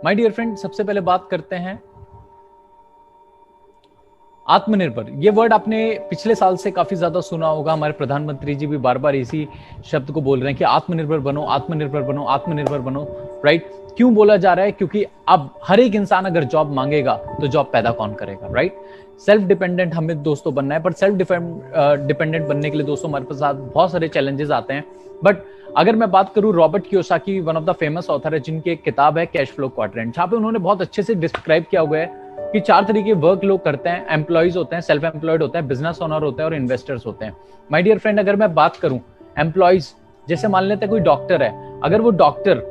My dear friend, सबसे पहले बात करते हैं आत्मनिर्भर। ये वर्ड आपने पिछले साल से काफी ज्यादा सुना होगा। हमारे प्रधानमंत्री जी भी बार बार इसी शब्द को बोल रहे हैं कि आत्मनिर्भर बनो, आत्मनिर्भर बनो, आत्मनिर्भर बनो। राइट? क्यों बोला जा रहा है? क्योंकि अब हर एक इंसान अगर जॉब मांगेगा तो जॉब पैदा कौन करेगा? राइट? सेल्फ डिपेंडेंट हमें दोस्तों बनना है, पर सेल्फ डिपेंडेंट बनने के लिए दोस्तों हमारे पास बहुत सारे चैलेंजेस आते हैं। बट अगर मैं बात करूं, Robert Kiyosaki one of the famous author है, जिनकी एक किताब है कैश फ्लो क्वाड्रेंट, जहां पे उन्होंने बहुत अच्छे से डिस्क्राइब किया हुआ है कि 4 तरीके वर्क लोग करते हैं। एम्प्लॉइज होते हैं, सेल्फ एम्प्लॉयड होते हैं, बिजनेस ओनर होते हैं और इन्वेस्टर्स होते हैं। माय डियर फ्रेंड, अगर मैं बात करूं एम्प्लॉइज, जैसे मान लेते हैं कोई डॉक्टर है, अगर वो डॉक्टर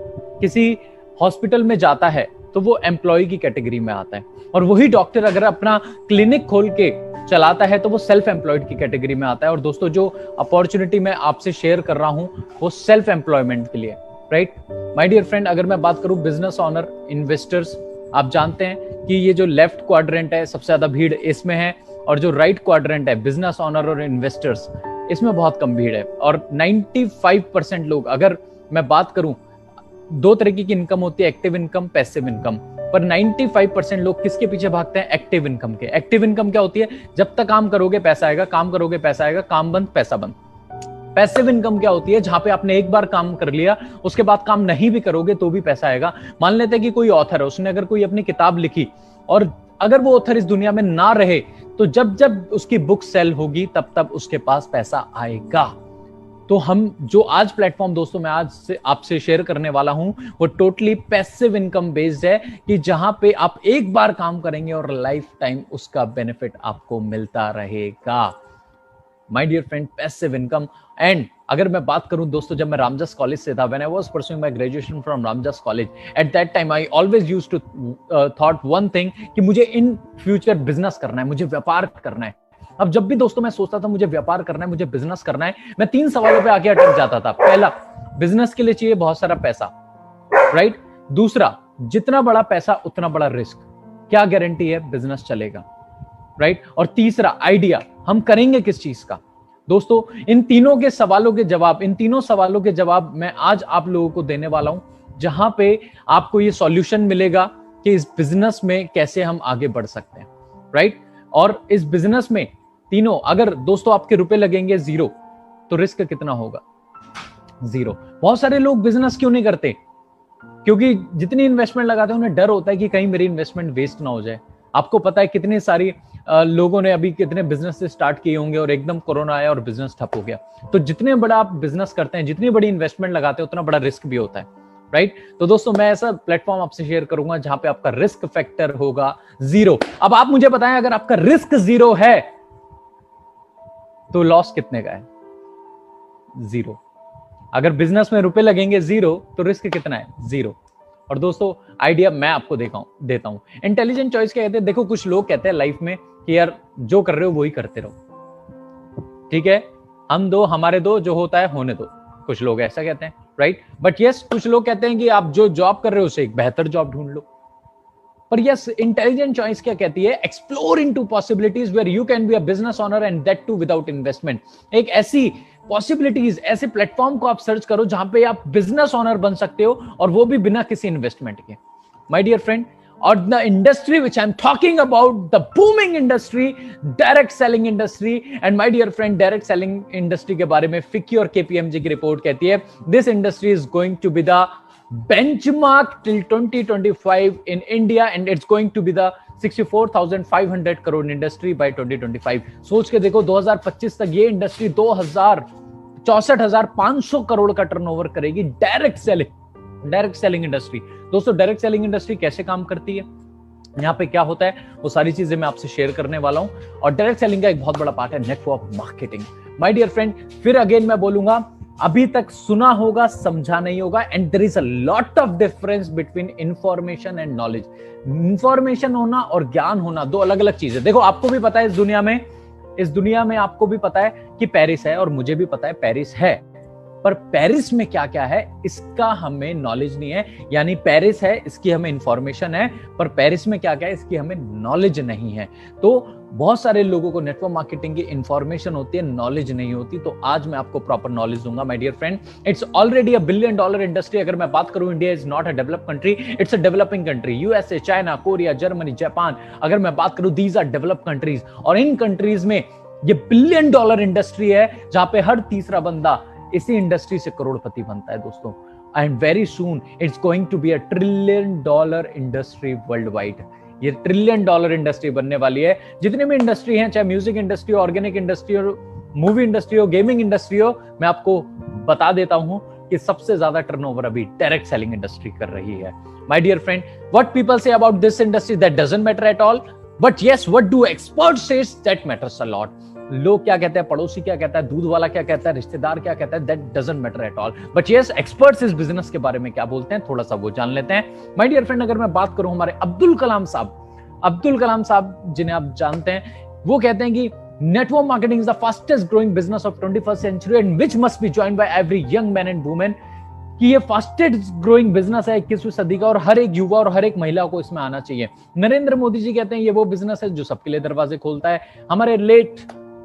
किसी हॉस्पिटल में जाता है तो वो एम्प्लॉय की कैटेगरी में आता है, और वही डॉक्टर अगर अपना क्लिनिक खोल के चलाता है तो वो सेल्फ एम्प्लॉयड की कैटेगरी में आता है। और दोस्तों, जो अपॉर्चुनिटी मैं आपसे शेयर कर रहा हूं वो सेल्फ एम्प्लॉयमेंट के लिए। राइट? माय डियर फ्रेंड, अगर मैं बात करूं बिजनेस ओनर, इन्वेस्टर्स, आप जानते हैं कि ये जो लेफ्ट क्वाड्रेंट है सबसे ज्यादा भीड़ इसमें है, और जो राइट क्वाड्रेंट है बिजनेस ओनर और इन्वेस्टर्स, इसमें बहुत कम भीड़ है। और 95% लोग, अगर मैं बात करूं, 2 तरीके की इनकम होती है, एक्टिव इनकम, पैसिव इनकम, पर 95% लोग किसके पीछे भागते हैं? एक्टिव इनकम के। एक्टिव इनकम क्या होती है? जब तक काम करोगे पैसा आएगा, काम करोगे पैसा आएगा, काम बंद पैसा बंद। पैसिव इनकम क्या होती है? जहां पे आपने एक बार काम कर लिया, उसके बाद काम नहीं भी करोगे तो भी पैसा आएगा। मान लेते हैं कि कोई ऑथर है, उसने अगर कोई अपनी किताब लिखी और अगर वो ऑथर इस दुनिया में ना रहे तो जब जब उसकी बुक सेल होगी तब तब उसके पास पैसा आएगा। तो हम जो आज प्लेटफॉर्म दोस्तों मैं आज से आपसे शेयर करने वाला हूं वो टोटली पैसिव इनकम बेस्ड है, कि जहां पे आप एक बार काम करेंगे और लाइफ टाइम उसका बेनिफिट आपको मिलता रहेगा। My dear friend, passive income. And अगर मैं बात करूं दोस्तों, जब मैं रामजस कॉलेज से था, when I was pursuing my graduation from Ramjas college, at that time I always used to thought one thing कि मुझे इन फ्यूचर बिजनेस करना है, मुझे व्यापार करना है। अब जब भी दोस्तों मैं सोचता था मुझे व्यापार करना है, मुझे बिजनेस करना है, मैं 3 सवालों पे आके अटक जाता था। पहला, बिजनेस के लिए चाहिए बहुत सारा पैसा। राइट? दूसरा, जितना बड़ा पैसा उतना बड़ा रिस्क, क्या गारंटी है बिजनेस चलेगा? राइट? और तीसरा, आइडिया, हम करेंगे किस चीज का? दोस्तों, इन तीनों सवालों के जवाब मैं आज आप लोगों को देने वाला हूं, जहां पे आपको ये सॉल्यूशन मिलेगा कि इस बिजनेस में कैसे हम आगे बढ़ सकते हैं। राइट? और इस बिजनेस में तीनों, अगर दोस्तों आपके रुपए लगेंगे 0 तो रिस्क कितना होगा? 0। बहुत सारे लोग बिजनेस क्यों नहीं करते? क्योंकि जितनी इन्वेस्टमेंट लगाते हैं उन्हें डर होता है कि कहीं मेरी इन्वेस्टमेंट वेस्ट ना हो जाए। आपको पता है कितनी सारी लोगों ने अभी कितने बिजनेस से स्टार्ट किए होंगे और एकदम कोरोना आया और बिजनेस ठप हो गया। तो जितने बड़ा आप बिजनेस करते हैं, जितनी बड़ी इन्वेस्टमेंट लगाते हैं, उतना बड़ा रिस्क भी होता है। राइट? तो दोस्तों, मैं ऐसा प्लेटफॉर्म आपसे शेयर करूंगा जहां पे आपका रिस्क फैक्टर होगा 0। अब आप मुझे बताएं, अगर आपका रिस्क 0 है तो लॉस कितने का है? 0। अगर बिजनेस में रुपए लगेंगे 0 तो रिस्क कितना है? 0। और दोस्तों, आइडिया मैं आपको देता हूं। इंटेलिजेंट चॉइस क्या कहते हैं? देखो, कुछ लोग कहते हैं लाइफ में कि यार जो कर रहे हो वही करते रहो, ठीक है, हम दो हमारे दो, जो होता है होने दो। कुछ लोग ऐसा कहते हैं। राइट? बट यस, कुछ लोग कहते हैं कि आप जो जॉब कर रहे हो उसे एक बेहतर जॉब ढूंढ लो। पर यस, इंटेलिजेंट चॉइस क्या कहती है? Explore into possibilities where you can be a business owner and that too without investment. एक ऐसी पॉसिबिलिटीज, ऐसे प्लेटफॉर्म को आप सर्च करो जहां पे आप बिजनेस ओनर बन सकते हो, और वो भी बिना किसी इन्वेस्टमेंट के। माय डियर फ्रेंड, और the industry which I am talking about, the booming industry, direct selling industry. And my dear friend, direct selling industry के बारे में फिक्की और केपीएमजी की रिपोर्ट कहती है, this industry is going to be the benchmark till 2025 in India, and it's going to be the 64,500 crore industry by 2025। सोच के देखो, 2025 तक ये इंडस्ट्री 64,500 करोड़ का टर्नओवर करेगी। Direct selling industry. दोस्तों, डायरेक्ट सेलिंग इंडस्ट्री कैसे काम करती है, यहाँ पे क्या होता है, वो सारी चीजें मैं आपसे शेयर करने वाला हूं। और डायरेक्ट सेलिंग का एक बहुत बड़ा पार्ट है network marketing. My dear friend, फिर अगेन मैं बोलूंगा, अभी तक सुना होगा, समझा नहीं होगा। And there is a lot of difference between information and knowledge. Information होना और ज्ञान होना 2 अलग अलग चीजें। देखो, आपको भी पता है इस दुनिया में आपको भी पता है कि पेरिस है, और मुझे भी पता है पेरिस है। पर पेरिस में क्या क्या है इसका हमें नॉलेज नहीं है। यानी पेरिस है इसकी हमें इंफॉर्मेशन है, पर पेरिस में क्या क्या है इसकी हमें नॉलेज नहीं है। तो बहुत सारे लोगों को नेटवर्क मार्केटिंग की इंफॉर्मेशन होती है, नॉलेज नहीं होती। तो आज मैं आपको प्रॉपर नॉलेज दूंगा my dear friend. It's already $1 billion industry. अगर मैं बात करूं, India is not a developed country, it's a developing country. USA, China, Korea, Germany, Japan, अगर मैं बात करूं, दीज आर डेवलप्ड कंट्रीज। और इन कंट्रीज में ये $1 बिलियन इंडस्ट्री है, जहां पे हर तीसरा बंदा इसी इंडस्ट्री से करोड़पति बनता है दोस्तों। And very soon it's going to be a $1 trillion industry world wide. ये $1 ट्रिलियन इंडस्ट्री बनने वाली है। जितनी भी इंडस्ट्री है, चाहे म्यूजिक इंडस्ट्री हो, ऑर्गेनिक इंडस्ट्री हो, मूवी इंडस्ट्री हो, गेमिंग इंडस्ट्री हो, मैं आपको बता देता हूं कि सबसे ज्यादा टर्नओवर अभी डायरेक्ट सेलिंग इंडस्ट्री कर रही है। My dear friend, what people say about this industry that doesn't matter at all, but yes what do experts say that matters a lot. लोग क्या कहते हैं, पड़ोसी क्या कहता है, दूध वाला क्या कहता है, रिश्तेदार क्या कहता है, that doesn't matter at all. But yes, experts इस बिजनेस के बारे में क्या बोलते हैं, थोड़ा सा वो जान लेते हैं। माय डियर फ्रेंड, अगर मैं बात करूं हमारे अब्दुल कलाम साहब जिन्हें आप जानते हैं, वो कहते हैं कि network marketing is the fastest growing business of 21st century and which must be joined by every young man and women. कि ये फास्टेस्ट ग्रोइंग बिजनेस है 21वीं सदी का और हर एक युवा और हर एक महिला को इसमें आना चाहिए। नरेंद्र मोदी जी कहते हैं ये वो बिजनेस है जो सबके लिए दरवाजे खोलता है। हमारे लेट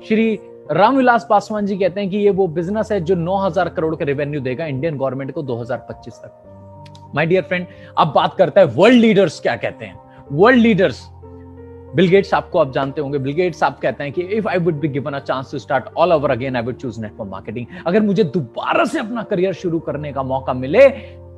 श्री रामविलास पासवान जी कहते हैं कि ये वो बिजनेस है जो 9,000 करोड़ के रेवेन्यू देगा इंडियन गवर्नमेंट को 2025 तक। माय डियर फ्रेंड, अब बात करता है वर्ल्ड लीडर्स क्या कहते हैं। वर्ल्ड लीडर्स, बिल गेट्स आपको आप जानते होंगे। बिल गेट्स आप कहते हैं कि if I would be given a chance to start all over again I would choose network marketing. अगर मुझे दोबारा से अपना करियर शुरू करने का मौका मिले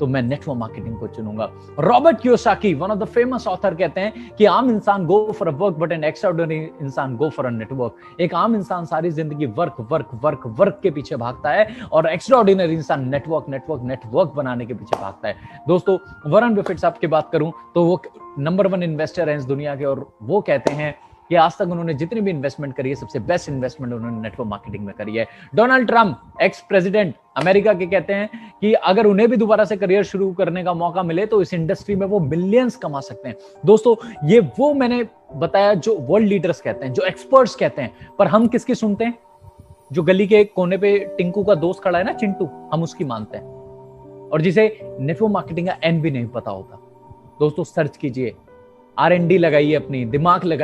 तो मैं नेटवर्क मार्केटिंग को चुनूंगा। Robert Kiyosaki, one of the famous author, कहते हैं कि आम इंसान go for a work but N extraordinary इंसान गो फॉर अ नेटवर्क। एक आम इंसान सारी जिंदगी वर्क वर्क वर्क वर्क के पीछे भागता है और एक्स्ट्राऑर्डिनरी इंसान नेटवर्क नेटवर्क नेटवर्क बनाने के पीछे भागता है। दोस्तों, वॉरेन बफेट साहब की बात करूं तो वो नंबर 1 इन्वेस्टर है इस दुनिया के, और वो कहते हैं कि आज तक उन्होंने जितनी भी इन्वेस्टमेंट करी है सबसे बेस्ट इन्वेस्टमेंट उन्होंने नेटवर्क मार्केटिंग में करी है। Donald Trump, ex president America के, कहते हैं कि अगर उन्हें भी दोबारा से करियर शुरू करने का मौका मिले तो इस इंडस्ट्री में वो मिलियंस कमा सकते हैं। दोस्तों, ये वो मैंने बताया जो वर्ल्ड लीडर्स कहते हैं, जो एक्सपर्ट्स कहते हैं, पर हम किसकी सुनते हैं? जो गली के कोने पे टिंकू का दोस्त खड़ा है ना, चिंटू, हम उसकी मानते हैं, और जिसे नेटवर्क मार्केटिंग का एन भी नहीं पता होता। दोस्तों, सर्च कीजिए, R&D लगाइए, अपनी दिमाग लगाइए।